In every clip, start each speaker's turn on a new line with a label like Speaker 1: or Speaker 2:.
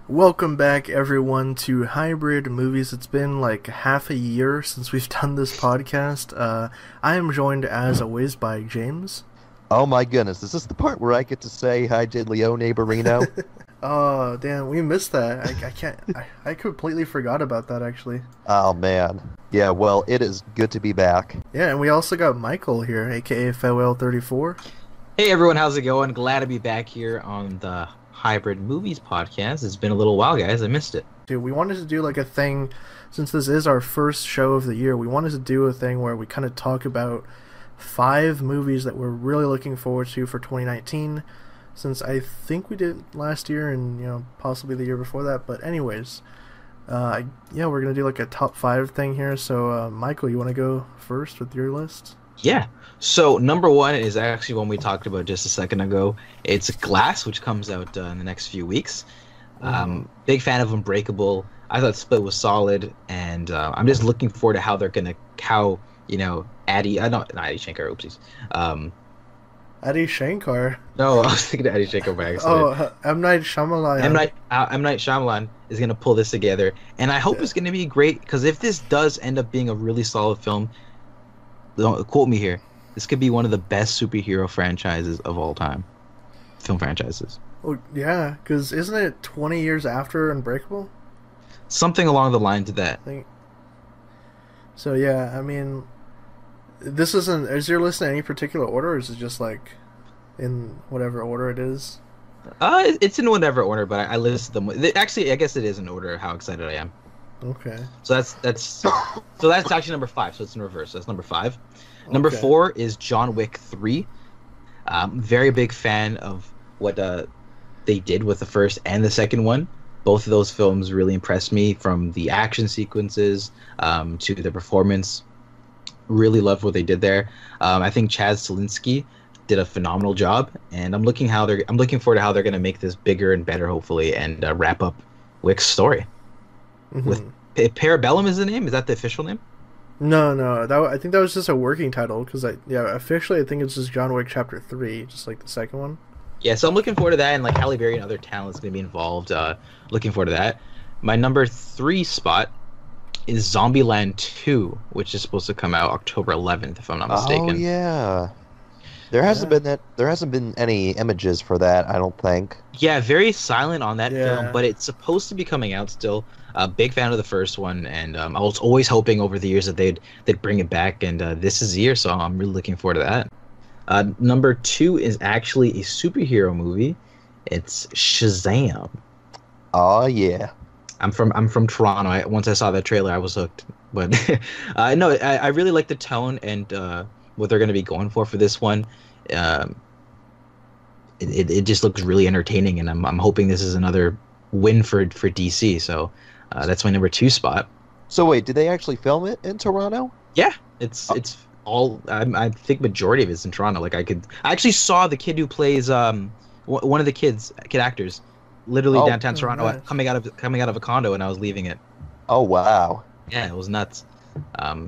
Speaker 1: Welcome back, everyone, to Hybrid Movies. It's been like half a year since we've done this podcast. I am joined, as always, by James.
Speaker 2: Oh my goodness, is this the part where I get to say hi did Leone Barino?
Speaker 1: Oh, damn, we missed that. I can't. I completely forgot about that, actually.
Speaker 2: Oh man. Yeah, well, it is good to be back.
Speaker 1: Yeah, and we also got Michael here, aka Farewell34.
Speaker 3: Hey everyone, how's it going? Glad to be back here on the Hybrid Movies podcast. It's been a little while, guys. I missed it.
Speaker 1: Dude, we wanted to do like a thing, since this is our first show of the year, we wanted to do a thing where we kind of talk about 5 movies that we're really looking forward to for 2019, since I think we did last year and, possibly the year before that. But anyways, yeah, we're going to do like a top 5 thing here. So, Michael, you want to go first with your list?
Speaker 3: Yeah. So number 1 is actually one we talked about just a second ago. It's Glass, which comes out in the next few weeks. Big fan of Unbreakable. I thought Split was solid, and I'm just looking forward to how they're gonna not Adi Shankar, oopsies.
Speaker 1: Adi Shankar.
Speaker 3: No, I was thinking of Adi Shankar by accident.
Speaker 1: Oh, M. Night Shyamalan.
Speaker 3: M. Night Shyamalan is gonna pull this together, and I hope it's gonna be great. Because if this does end up being a really solid film, don't quote me here, this could be one of the best superhero franchises of all time. Film franchises.
Speaker 1: Oh, yeah, because isn't it 20 years after Unbreakable?
Speaker 3: Something along the lines of that.
Speaker 1: I think. So, yeah, I mean, this isn't... Is your list in any particular order, or is it just, like, in whatever order it is?
Speaker 3: It's in whatever order, but I listed them. Actually, I guess it is in order how excited I am.
Speaker 1: Okay.
Speaker 3: So that's actually number 5, so it's in reverse. So that's number 5. Number 4 is John Wick 3. Very big fan of what they did with the first and the second one. Both of those films really impressed me, from the action sequences to the performance. Really loved what they did there. I think Chad Stahelski did a phenomenal job, and I'm looking forward to how they're going to make this bigger and better, hopefully, and wrap up Wick's story. With Parabellum is the name? Is that the official name?
Speaker 1: No. I think that was just a working title, because officially I think it's just John Wick Chapter 3, just like the second one. Yeah,
Speaker 3: so I'm looking forward to that, and like Halle Berry and other talents going to be involved. Looking forward to that. My number 3 spot is Zombieland 2, which is supposed to come out October 11th, if I'm not mistaken.
Speaker 2: Oh yeah. There hasn't been any images for that, I don't think.
Speaker 3: Yeah, very silent on that film, but it's supposed to be coming out still. Big fan of the first one, and I was always hoping over the years that they'd bring it back, and this is the year, so I'm really looking forward to that. Number 2 is actually a superhero movie. It's Shazam.
Speaker 2: Oh yeah.
Speaker 3: I'm from Toronto. Once I saw that trailer, I was hooked. But no, I really like the tone and what they're going to be going for this one. It just looks really entertaining, and I'm hoping this is another win for DC. So that's my number 2 spot.
Speaker 2: So wait, did they actually film it in Toronto?
Speaker 3: Yeah, it's all. I think majority of it's in Toronto. Like I actually saw the kid who plays one of the kid actors, literally downtown Toronto,
Speaker 1: nice.
Speaker 3: coming out of a condo, and I was leaving it.
Speaker 2: Oh wow.
Speaker 3: Yeah, it was nuts.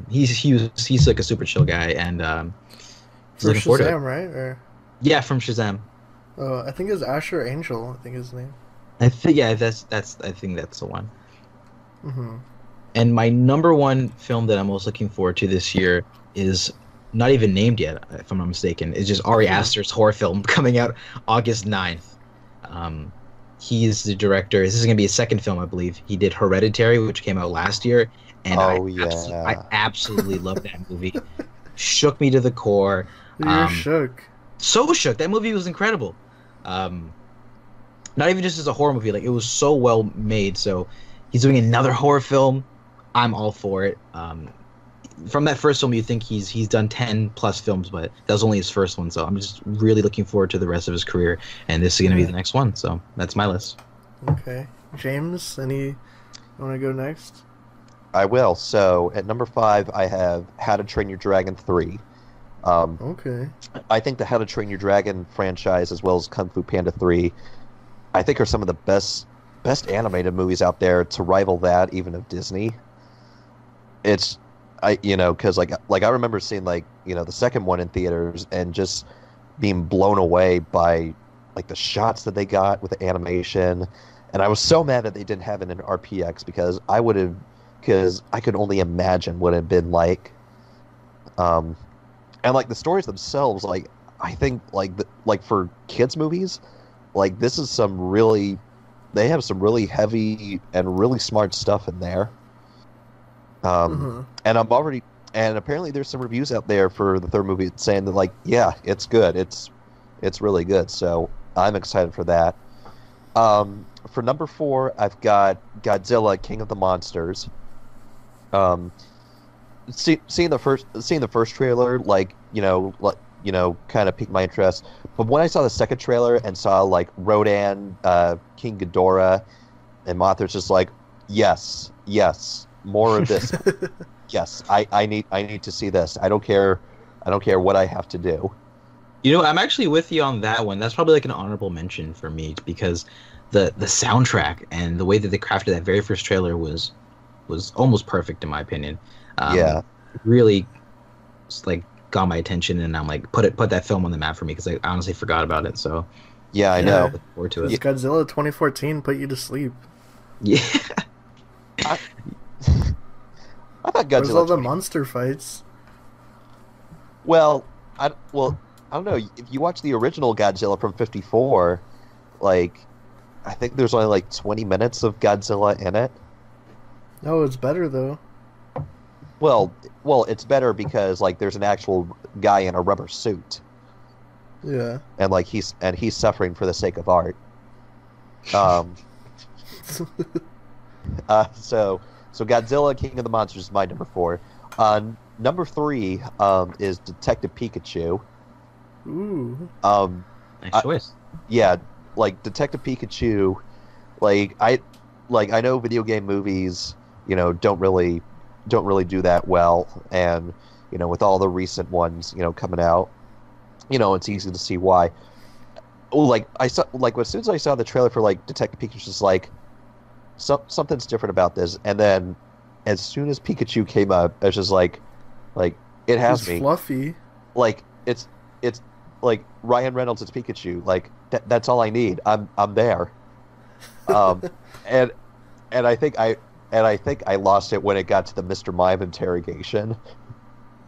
Speaker 3: He's like a super chill guy, and
Speaker 1: For Shazam, right? Or...
Speaker 3: Yeah, from Shazam.
Speaker 1: I think it's Asher Angel. I think his name.
Speaker 3: I think that's the one.
Speaker 1: Mm-hmm.
Speaker 3: And my number 1 film that I'm most looking forward to this year is not even named yet, if I'm not mistaken. It's just Ari Aster's horror film coming out August 9th. He's the director. This is going to be his second film, I believe. He did Hereditary, which came out last year, and I absolutely love that movie. Shook me to the core.
Speaker 1: You're shook.
Speaker 3: So shook. That movie was incredible. Not even just as a horror movie, like it was so well made. So he's doing another horror film. I'm all for it. From that first film, you think he's done 10 plus films, but that was only his first one. So I'm just really looking forward to the rest of his career, and this is going to be the next one. So that's my list.
Speaker 1: Okay, James, you want to go next?
Speaker 2: I will. So at number 5, I have How to Train Your Dragon 3.
Speaker 1: Okay.
Speaker 2: I think the How to Train Your Dragon franchise, as well as Kung Fu Panda 3, I think are some of the best animated movies out there, to rival that even of Disney. It's because like I remember seeing the second one in theaters and just being blown away by like the shots that they got with the animation And I was so mad that they didn't have it in RPX because I could only imagine what it'd been like. And like the stories themselves, like I think like for kids movies, like this is they have some really heavy and really smart stuff in there. And and apparently there's some reviews out there for the third movie saying that like, yeah, it's good. It's really good. So I'm excited for that. For number 4, I've got Godzilla, King of the Monsters. Seeing the first trailer, kind of piqued my interest. But when I saw the second trailer and saw like Rodan, King Ghidorah, and Mothra's, just like, yes, more of this. Yes, I need to see this. I don't care what I have to do.
Speaker 3: I'm actually with you on that one. That's probably like an honorable mention for me because the soundtrack and the way that they crafted that very first trailer was almost perfect in my opinion. Really like got my attention, and I'm like put that film on the map for me because I honestly forgot about it. So
Speaker 2: yeah, I know.
Speaker 3: Look forward to it.
Speaker 1: Godzilla 2014 put you to sleep.
Speaker 3: Yeah.
Speaker 2: I thought Godzilla.
Speaker 1: Where's all the monster fights?
Speaker 2: Well, I don't know. If you watch the original Godzilla from '54, like I think there's only like 20 minutes of Godzilla in it.
Speaker 1: No, it's better though.
Speaker 2: Well, it's better because like there's an actual guy in a rubber suit.
Speaker 1: Yeah.
Speaker 2: And like he's suffering for the sake of art. So Godzilla, King of the Monsters is my number 4. Number 3 is Detective Pikachu.
Speaker 1: Ooh.
Speaker 3: Nice choice.
Speaker 2: Yeah, like Detective Pikachu, I know video game movies, don't really do that well, and with all the recent ones, coming out, it's easy to see why. As soon as I saw the trailer for like Detective Pikachu, just like something's different about this, and then as soon as Pikachu came up, it's just like it has me
Speaker 1: fluffy.
Speaker 2: Like it's like Ryan Reynolds is Pikachu. Like that's all I need. I'm there. And I think I lost it when it got to the Mr. Mime interrogation.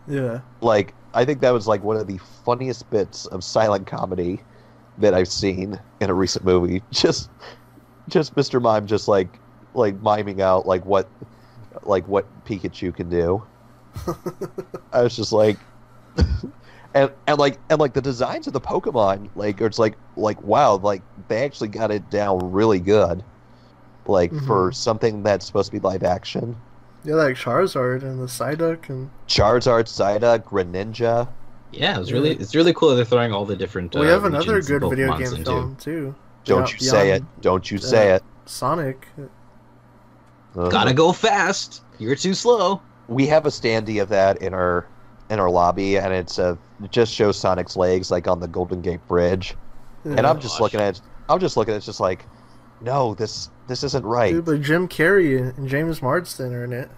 Speaker 1: Yeah.
Speaker 2: Like I think that was like one of the funniest bits of silent comedy that I've seen in a recent movie. Just Mr. Mime just like miming out like what Pikachu can do. I was just like and the designs of the Pokemon, it's like wow, like they actually got it down really good. For something that's supposed to be live action.
Speaker 1: Yeah, like Charizard and the Psyduck and
Speaker 2: Psyduck, Greninja.
Speaker 3: Yeah, it's really cool that they're throwing all the different.
Speaker 1: We have another
Speaker 3: regions
Speaker 1: good
Speaker 3: and
Speaker 1: video
Speaker 3: Pokemons
Speaker 1: game film too.
Speaker 2: Don't you say it! Don't you say it!
Speaker 1: Sonic.
Speaker 3: Gotta go fast. You're too slow.
Speaker 2: We have a standee of that in our lobby, and it just shows Sonic's legs like on the Golden Gate Bridge, and I'm just looking at it, just like, no, this isn't right.
Speaker 1: Dude, but Jim Carrey and James Marsden are in it.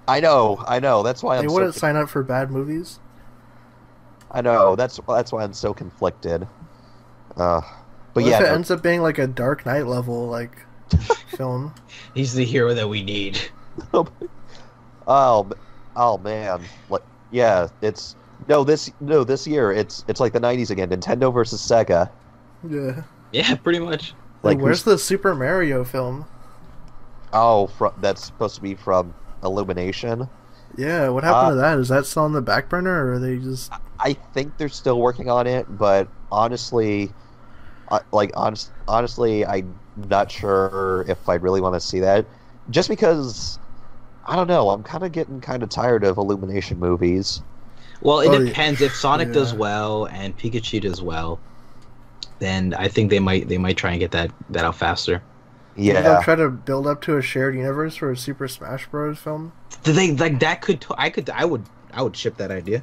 Speaker 2: I know. That's why
Speaker 1: they wouldn't sign up for bad movies.
Speaker 2: I know. That's why I'm so conflicted. But
Speaker 1: what if it ends up being like a Dark Knight level film?
Speaker 3: He's the hero that we need.
Speaker 2: Oh man! This year it's like the '90s again. Nintendo versus Sega.
Speaker 1: Yeah.
Speaker 3: Yeah, pretty much.
Speaker 1: Where's the Super Mario film?
Speaker 2: Oh, that's supposed to be from Illumination.
Speaker 1: Yeah, what happened to that? Is that still on the back burner, or are they just...
Speaker 2: I think they're still working on it, but honestly, I'm not sure if I'd really want to see that. Just because, I don't know, I'm kind of getting tired of Illumination movies.
Speaker 3: Well, it depends. If Sonic does well and Pikachu does well, then I think they might try and get that out faster.
Speaker 2: Yeah,
Speaker 1: maybe they'll try to build up to a shared universe for a Super Smash Bros. Film.
Speaker 3: They like that could I would ship that idea.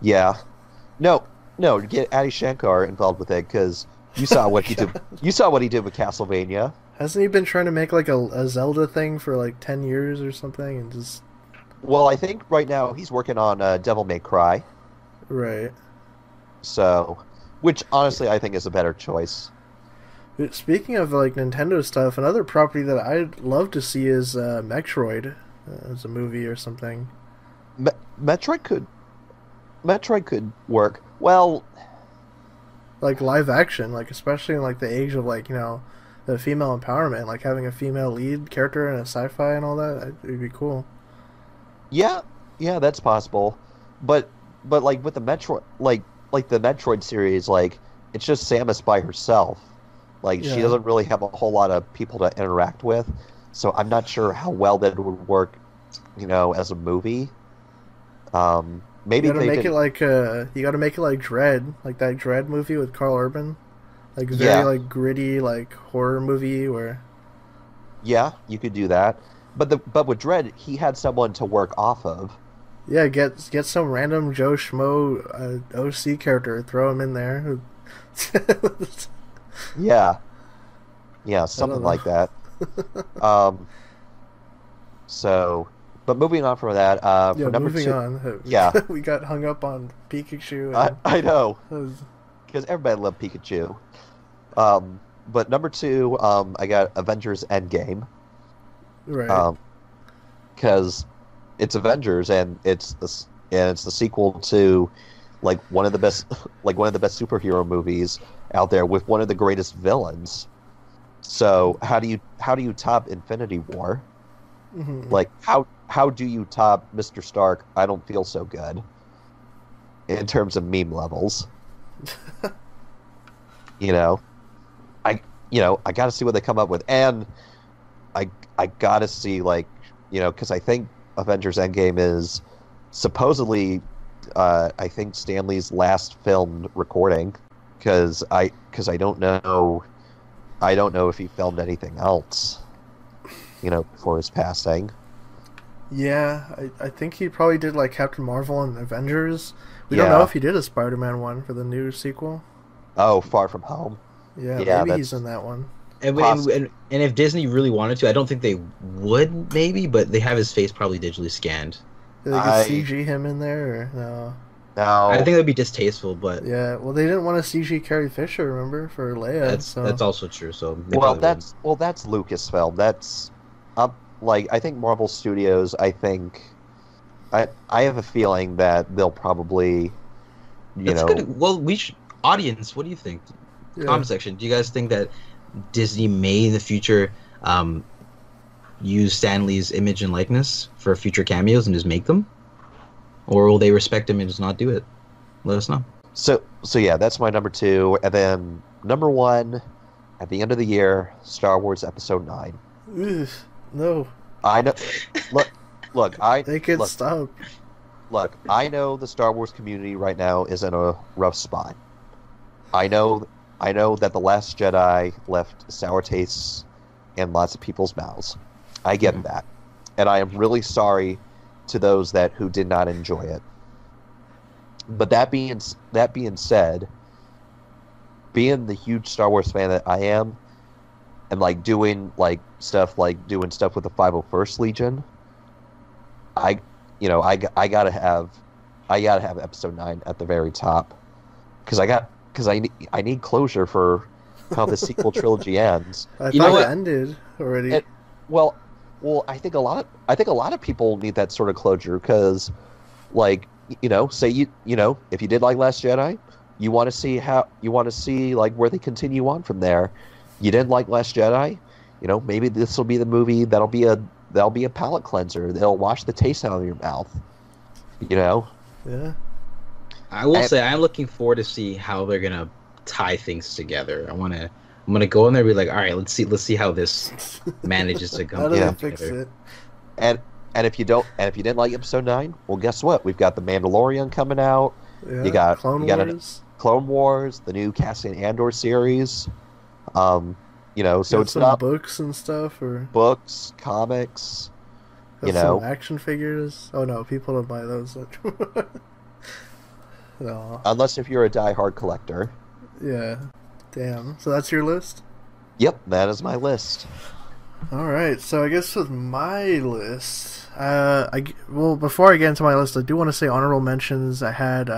Speaker 2: Yeah, no, get Adi Shankar involved with it because you saw what he did. You saw what he did with Castlevania.
Speaker 1: Hasn't he been trying to make like a Zelda thing for like 10 years or something and just?
Speaker 2: Well, I think right now he's working on Devil May Cry.
Speaker 1: Right.
Speaker 2: So, which honestly I think is a better choice.
Speaker 1: Speaking of like Nintendo stuff, another property that I'd love to see is Metroid as a movie or something.
Speaker 2: Me- Metroid could Metroid could work. Well,
Speaker 1: Like live action, like especially in like the age of like the female empowerment, like having a female lead character in a sci-fi and all that, it'd be cool.
Speaker 2: yeah, yeah, that's possible. But like with the Metroid, like the Metroid series, like it's just Samus by herself. Like she
Speaker 1: Yeah,
Speaker 2: doesn't really have a whole lot of people to interact with. So I'm not sure how well that would work, as a movie.
Speaker 1: you
Speaker 2: Maybe
Speaker 1: gotta
Speaker 2: they
Speaker 1: make it
Speaker 2: did.
Speaker 1: like you gotta make it like Dread, like that Dread movie with Carl Urban, like very
Speaker 2: Yeah,
Speaker 1: like gritty like horror movie where
Speaker 2: yeah, you could do that. But with Dredd, he had someone to work off of.
Speaker 1: yeah, get some random Joe Schmo OC character, throw him in there.
Speaker 2: Yeah, yeah,
Speaker 1: I don't
Speaker 2: something
Speaker 1: know.
Speaker 2: like that. Um, so, but moving on from that,
Speaker 1: Yeah,
Speaker 2: for number
Speaker 1: moving
Speaker 2: two,
Speaker 1: on.
Speaker 2: yeah,
Speaker 1: We got hung up on Pikachu
Speaker 2: I
Speaker 1: and
Speaker 2: I know
Speaker 1: those,
Speaker 2: because everybody loved Pikachu. But number two, I got Avengers Endgame,
Speaker 1: right.
Speaker 2: um, because it's Avengers and it's the sequel to like one of the best like one of the best superhero movies out there with one of the greatest villains. So how do you top Infinity War?
Speaker 1: Hmm.
Speaker 2: Like how do you top Mr. Stark? I don't feel so good in terms of meme levels. You know, I I got to see what they come up with, and I got to see like because I think Avengers Endgame is supposedly I think Stanley's last filmed recording because I don't know if he filmed anything else before his passing.
Speaker 1: Yeah, I think he probably did like Captain Marvel and Avengers. We don't know
Speaker 2: Yeah.
Speaker 1: if he did a Spider-Man one for the new sequel.
Speaker 2: Oh, Far From Home.
Speaker 1: Yeah,
Speaker 2: Yeah,
Speaker 1: maybe he's
Speaker 2: that's
Speaker 1: in that one.
Speaker 2: possible.
Speaker 3: And if Disney really wanted to, I don't think they would, maybe, but they have his face probably digitally scanned.
Speaker 1: They could
Speaker 2: I
Speaker 1: CG him in there, or no?
Speaker 3: I
Speaker 2: now
Speaker 3: think that'd be distasteful, but
Speaker 1: Yeah, well, they didn't want to CG Carrie Fisher, remember, for Leia,
Speaker 3: that's
Speaker 1: so
Speaker 3: also true. So they
Speaker 2: well
Speaker 3: probably wouldn't.
Speaker 2: that's Lucasfilm. That's like I think Marvel Studios. I have a feeling that they'll probably you
Speaker 3: That's
Speaker 2: know
Speaker 3: good. Well, we should, audience. What do you think?
Speaker 1: yeah.
Speaker 3: Comment section. Do you guys think that Disney may in the future um, use Stan Lee's image and likeness for future cameos and just make them, or will they respect him and just not do it? Let us know.
Speaker 2: so yeah, that's my number two, and then number one at the end of the year, Star Wars Episode 9.
Speaker 1: Ugh, no,
Speaker 2: I know. Look, look, I
Speaker 1: they could
Speaker 2: look,
Speaker 1: stop.
Speaker 2: look. I know the Star Wars community right now is in a rough spot. I know, I know that the Last Jedi left sour tastes in lots of people's mouths. I get
Speaker 3: Mhm.
Speaker 2: that, and I am really sorry to those who did not enjoy it. But that being said, being the huge Star Wars fan that I am, and doing stuff with the 501st Legion, I I gotta have Episode 9 at the very top because I need closure for how the sequel trilogy ends.
Speaker 1: I
Speaker 3: You know
Speaker 1: thought it
Speaker 3: what?
Speaker 1: ended already.
Speaker 2: It well I think a lot of people need that sort of closure because like say if you did like Last Jedi, you want to see like where they continue on from there. You didn't like Last Jedi, maybe this will be the movie that'll be a palate cleanser. They'll wash the taste out of your mouth. You know,
Speaker 1: Yeah,
Speaker 3: I will
Speaker 2: and,
Speaker 3: say I'm looking forward to see how they're gonna tie things together. I'm gonna go in there and be like, all right, let's see how this manages to
Speaker 1: how
Speaker 3: come
Speaker 1: do they
Speaker 2: yeah,
Speaker 1: fix
Speaker 3: together.
Speaker 1: it?
Speaker 2: and if you didn't like Episode 9, well, guess what? We've got the Mandalorian coming out. You
Speaker 1: Yeah,
Speaker 2: got
Speaker 1: Clone
Speaker 2: you got a
Speaker 1: Wars.
Speaker 2: Clone Wars, the new Cassian Andor series. So
Speaker 1: Got
Speaker 2: it's
Speaker 1: some
Speaker 2: not
Speaker 1: books and stuff, or
Speaker 2: books, comics. You
Speaker 1: got some
Speaker 2: know,
Speaker 1: action figures. Oh no, people don't buy those. No,
Speaker 2: unless if you're a die-hard collector.
Speaker 1: yeah, damn. So that's your list.
Speaker 2: Yep, that is my list.
Speaker 1: All right, so I guess with my list, well, before I get into my list, I do want to say honorable mentions. I had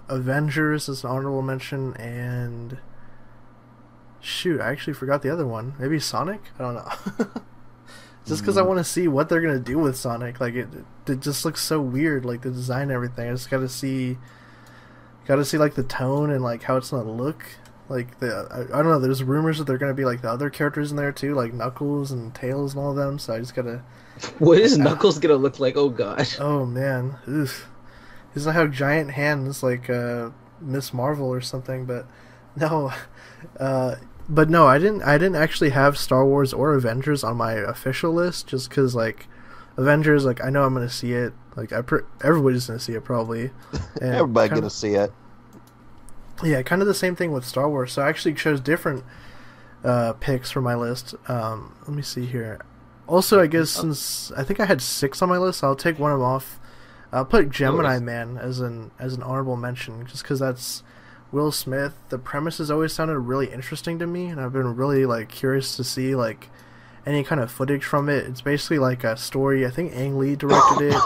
Speaker 1: Avengers as an honorable mention, and Shoot, I actually forgot the other one. Maybe Sonic? I don't know. Just because I want to see what they're gonna do with Sonic. Like it just looks so weird. Like the design and everything. I just gotta see like the tone and like how it's gonna look. Like I don't know. There's rumors that they're gonna be like the other characters in there too, like Knuckles and Tails and all of them. So I just gotta.
Speaker 3: What is Knuckles gonna look like? Oh gosh.
Speaker 1: Oh man, oof. He doesn't have giant hands like Miss Marvel or something, but no. But no, I didn't actually have Star Wars or Avengers on my official list, just because like Avengers, like I know I'm gonna see it. Like everybody's gonna see it probably. And
Speaker 2: everybody's gonna see it.
Speaker 1: Yeah, kind of the same thing with Star Wars. So I actually chose different picks for my list. Let me see here. Also, I guess since I think I had 6 on my list, I'll take one of them off. I'll put Gemini Man as an honorable mention, just because that's Will Smith. The premise has always sounded really interesting to me, and I've been really like curious to see like any kind of footage from it. It's basically like a story. I think Ang Lee directed it.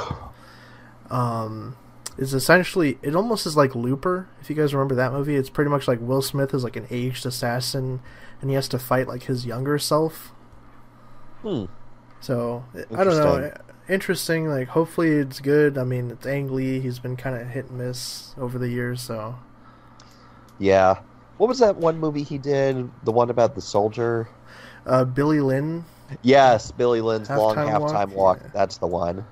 Speaker 1: It's essentially, it almost is like Looper, if you guys remember that movie. It's pretty much like Will Smith is like an aged assassin, and he has to fight like his younger self. So I don't know. Interesting. Like hopefully it's good. I mean, it's Ang Lee. He's been kind of hit and miss over the years. So
Speaker 2: yeah. What was that one movie he did? The one about the soldier?
Speaker 1: Billy Lynn.
Speaker 2: Yes, Billy Lynn's Long
Speaker 1: Halftime
Speaker 2: Halftime Walk. Yeah. That's the one.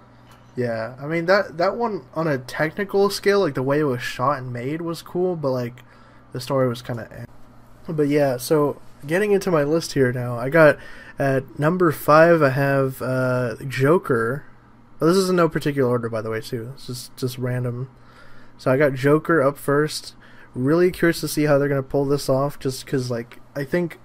Speaker 1: Yeah, I mean that one on a technical scale, like the way it was shot and made was cool, but like the story was kind of. But yeah, so getting into my list here now, I got at number 5. I have Joker. Well, this is in no particular order, by the way, too. It's just random. So I got Joker up first. Really curious to see how they're gonna pull this off, just because like I think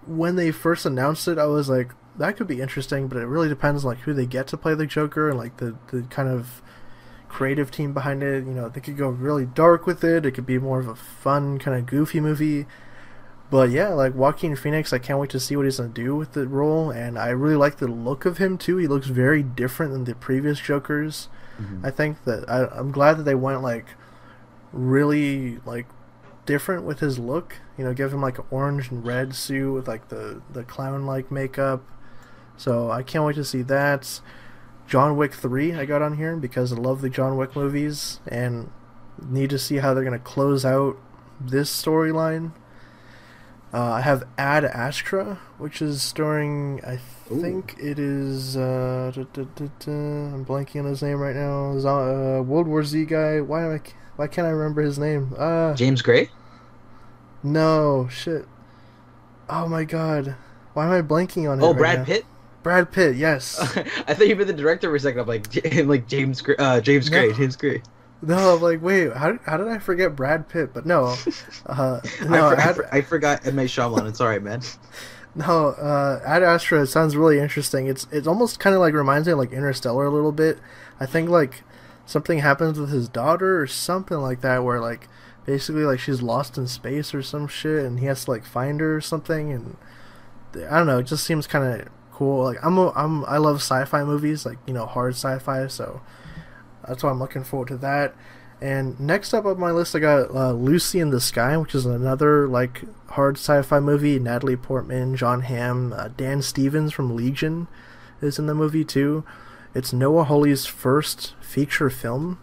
Speaker 1: when they first announced it, I was like, that could be interesting, but it really depends on like who they get to play the Joker and like the kind of creative team behind it. You know, they could go really dark with it. It could be more of a fun kind of goofy movie. But yeah, like Joaquin Phoenix, I can't wait to see what he's gonna do with the role, and I really like the look of him too. He looks very different than the previous Jokers. I think that I'm glad that they went like really like different with his look. You know, give him like an orange and red suit with like the clown like makeup. So I can't wait to see that. John Wick 3 I got on here because I love the John Wick movies and need to see how they're going to close out this storyline. I have Ad Astra, which is starring, I think it is, I'm blanking on his name right now, World War Z guy. Why can't I remember his name?
Speaker 3: James Gray?
Speaker 1: No, shit. Oh my god. Why am I blanking on him?
Speaker 3: Oh, Brad Pitt?
Speaker 1: Brad Pitt, yes.
Speaker 3: I thought you meant the director for a second. I'm like James Gray.
Speaker 1: No, I'm like, wait, how did I forget Brad Pitt? But no,
Speaker 3: I forgot M. Night Shyamalan. It's alright, man.
Speaker 1: No, Ad Astra sounds really interesting. It's almost kind of like reminds me of like Interstellar a little bit. I think like something happens with his daughter or something like that, where like basically like she's lost in space or some shit, and he has to like find her or something. And I don't know, it just seems kind of cool. Like I love sci-fi movies, like, you know, hard sci-fi, so that's why I'm looking forward to that. And next up on my list, I got Lucy in the Sky, which is another like hard sci-fi movie. Natalie Portman, John Hamm, Dan Stevens from Legion is in the movie too. It's Noah Hawley's first feature film,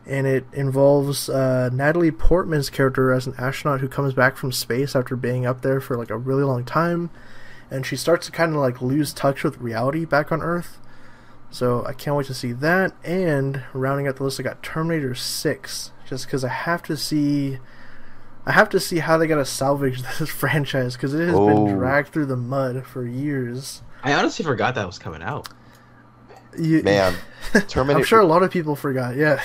Speaker 1: and it involves Natalie Portman's character as an astronaut who comes back from space after being up there for like a really long time, and she starts to kind of like lose touch with reality back on Earth. So I can't wait to see that. And rounding out the list, I got Terminator 6, just because I have to see how they gotta salvage this franchise, because it has been dragged through the mud for years.
Speaker 3: I honestly forgot that was coming out.
Speaker 2: Man, Terminator.
Speaker 1: I'm sure a lot of people forgot. Yeah.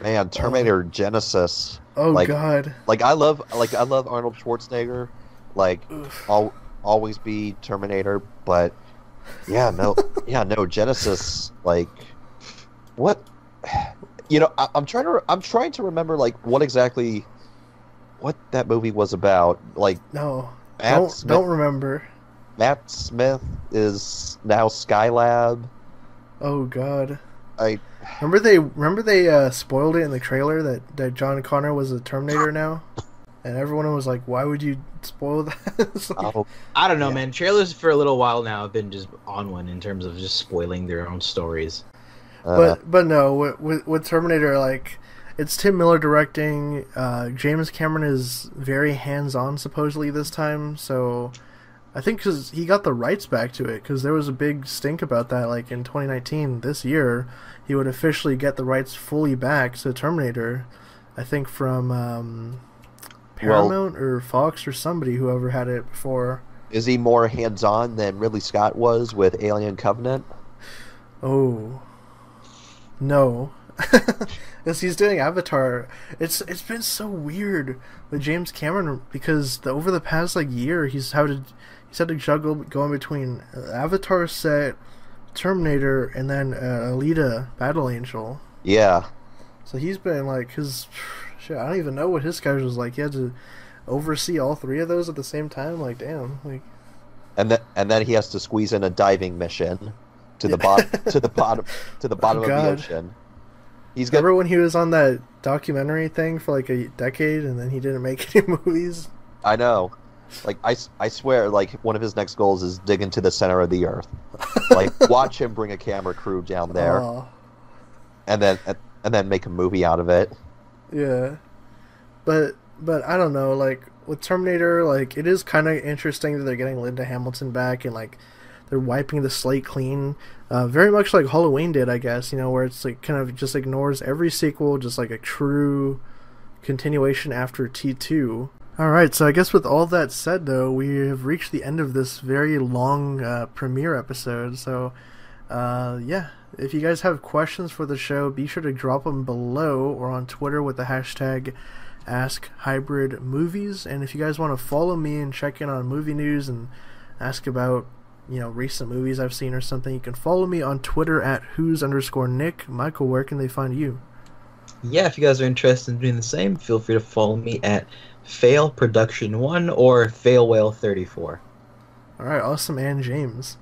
Speaker 2: Man, Terminator Genesis.
Speaker 1: Oh god.
Speaker 2: Like I love Arnold Schwarzenegger. Like I'll always be Terminator, but no, Genesis. Like what? You know, I'm trying to remember like what that movie was about. Like
Speaker 1: no, don't remember.
Speaker 2: Matt Smith is now Skylab.
Speaker 1: Oh god.
Speaker 2: I
Speaker 1: remember they spoiled it in the trailer that John Connor was a Terminator now. and everyone was like, "Why would you spoil that?" It's like,
Speaker 2: Oh,
Speaker 3: I don't know,
Speaker 2: yeah.
Speaker 3: man. Trailers for a little while now have been just on one in terms of just spoiling their own stories.
Speaker 1: but no, with Terminator, like, it's Tim Miller directing. James Cameron is very hands-on supposedly this time, so I think because he got the rights back to it, because there was a big stink about that, like in 2019, this year, he would officially get the rights fully back to Terminator. I think from Paramount or Fox or somebody, whoever had it before.
Speaker 2: Is he more hands-on than Ridley Scott was with Alien Covenant?
Speaker 1: Oh. No. Because he's doing Avatar. It's been so weird with James Cameron, because over the past like year he's had to juggle going between Avatar set, Terminator, and then Alita Battle Angel.
Speaker 2: Yeah.
Speaker 1: So he's been like shit, I don't even know what his schedule's like. He had to oversee all three of those at the same time. Like, damn. Like,
Speaker 2: And then he has to squeeze in a diving mission to the bottom to the bottom of the ocean.
Speaker 1: Remember when he was on that documentary thing for like a decade and then he didn't make any movies?
Speaker 2: I know. Like, I swear, like, one of his next goals is dig into the center of the earth. Like, watch him bring a camera crew down there, and then make a movie out of it.
Speaker 1: Yeah, but I don't know. Like with Terminator, like it is kind of interesting that they're getting Linda Hamilton back and like they're wiping the slate clean. Very much like Halloween did, I guess. You know, where it's like kind of just ignores every sequel, just like a true continuation after T2. Alright, so I guess with all that said, though, we have reached the end of this very long premiere episode. So, yeah, if you guys have questions for the show, be sure to drop them below or on Twitter with the hashtag AskHybridMovies. And if you guys want to follow me and check in on movie news and ask about, you know, recent movies I've seen or something, you can follow me on Twitter at who's_Nick. Michael, where can they find you?
Speaker 3: Yeah, if you guys are interested in doing the same, feel free to follow me at Fail Production 1 or Fail Whale 34.
Speaker 1: Alright, awesome. And James.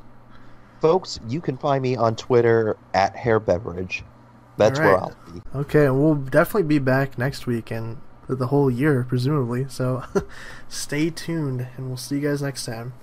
Speaker 2: Folks, you can find me on Twitter at Hair Beverage. That's where I'll be.
Speaker 1: Okay, and we'll definitely be back next week and for the whole year, presumably. So stay tuned, and we'll see you guys next time.